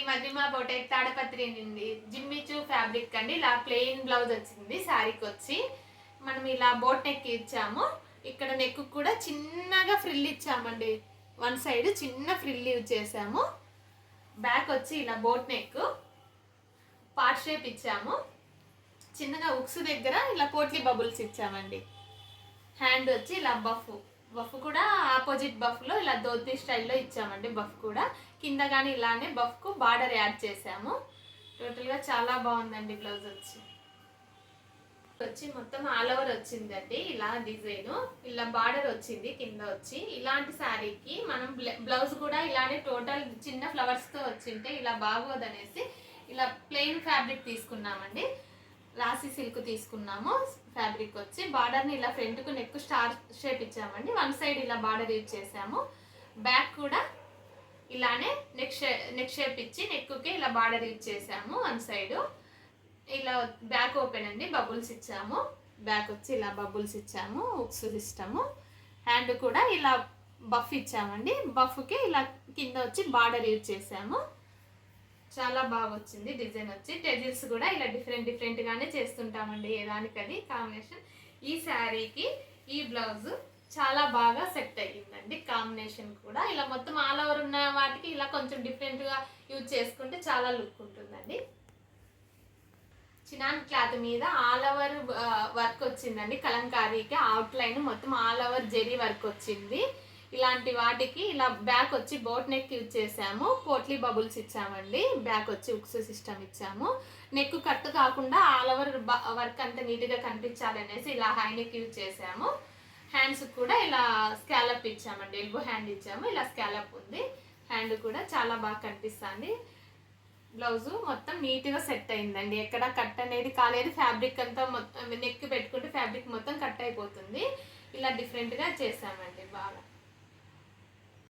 మధ్యమ బొటెక్ తాడపత్రి నుండి Jimmy Choo fabric అండి. ఇలా ప్లెయిన్ బ్లౌజ్ వచ్చింది శారీకి వచ్చి. మనం ఇలా బోట్ నెక్ ఇచ్చాము. ఇక్కడ నెక్ కూడా చిన్నగా ఫ్రిల్ ఇచ్చామండి. వన్ సైడ్ చిన్న ఫ్రిల్ యూజ్ చేసాము. బ్యాక్ వచ్చి ఇలా బోట్ నెక్ పార్ట్ షేప్ ఇచ్చాము. చిన్నగా ఉక్స్ దగ్గర ఇలా పోట్లీ బబుల్స్ ఇచ్చామండి. హ్యాండ్ వచ్చి ఇలా బఫ్ కూడా ఆపోజిట్ బఫ్లో ఇలా ధోతి స్టైల్లో ఇచ్చామండి. బఫ్ కూడా కింద కానీ ఇలానే బఫ్కు బార్డర్ యాడ్ చేసాము. టోటల్గా చాలా బాగుందండి. బ్లౌజ్ వచ్చి మొత్తం ఆల్ ఓవర్ వచ్చిందండి. ఇలా డిజైన్ ఇలా బార్డర్ వచ్చింది కింద వచ్చి. ఇలాంటి శారీకి మనం బ్లౌజ్ కూడా ఇలానే టోటల్ చిన్న ఫ్లవర్స్తో వచ్చింటే ఇలా బాగోదనేసి ఇలా ప్లెయిన్ ఫ్యాబ్రిక్ తీసుకున్నామండి. రాసి సిల్క్ తీసుకున్నాము. ఫ్యాబ్రిక్ వచ్చి బార్డర్ని ఇలా ఫ్రంట్కు నెక్ స్టార్ షేప్ ఇచ్చామండి. వన్ సైడ్ ఇలా బార్డర్ యూజ్ చేసాము. బ్యాక్ కూడా ఇలానే నెక్ షేప్ ఇచ్చి నెక్కి ఇలా బార్డర్ యూజ్ చేసాము. వన్ సైడ్ ఇలా బ్యాక్ ఓపెన్ అండి. బబుల్స్ ఇచ్చాము. బ్యాక్ వచ్చి ఇలా బబుల్స్ ఇచ్చాము. ఉక్స్ సిస్టము. హ్యాండ్ కూడా ఇలా బఫ్ ఇచ్చామండి. బఫ్కి ఇలా కింద వచ్చి బార్డర్ యూజ్ చేసాము. చాలా బాగా వచ్చింది డిజైన్ వచ్చి. టెజిల్స్ కూడా ఇలా డిఫరెంట్గానే చేస్తుంటామండి. ఏదానికది కాంబినేషన్. ఈ శారీకి ఈ బ్లౌజ్ చాలా బాగా సెట్ అయ్యిందండి. కాంబినేషన్ కూడా ఇలా మొత్తం ఆల్ ఓవర్ ఉన్న వాటికి ఇలా కొంచెం డిఫరెంట్గా యూజ్ చేసుకుంటే చాలా లుక్ ఉంటుందండి. చినాన్ క్లాత్ మీద ఆల్ ఓవర్ వర్క్ వచ్చిందండి. కలంకారీకి అవుట్లైన్ మొత్తం ఆల్ ఓవర్ జెరీ వర్క్ వచ్చింది. ఇలాంటి వాటికి ఇలా బ్యాక్ వచ్చి బోట్ నెక్ యూజ్ చేసాము. పోట్లీ బబుల్స్ ఇచ్చామండి. బ్యాక్ వచ్చి ఉక్స్ సిస్టమ్ ఇచ్చాము. నెక్ కట్ కాకుండా ఆల్ ఓవర్ వర్క్ అంతా నీట్గా కనిపించాలనేసి ఇలా హై నెక్ యూజ్ చేసాము. హ్యాండ్స్ కూడా ఇలా స్కాలప్ ఇచ్చామండి. ఎల్బో హ్యాండ్ ఇచ్చాము. ఇలా స్కాలప్ ఉంది. హ్యాండ్ కూడా చాలా బాగా కనిపిస్తుంది. బ్లౌజు మొత్తం నీట్గా సెట్ అయిందండి. ఎక్కడ కట్ అనేది కాలేదు. ఫ్యాబ్రిక్ అంతా మొత్తం నెక్ పెట్టుకుంటే ఫ్యాబ్రిక్ మొత్తం కట్ అయిపోతుంది. ఇలా డిఫరెంట్గా చేసామండి బాగా.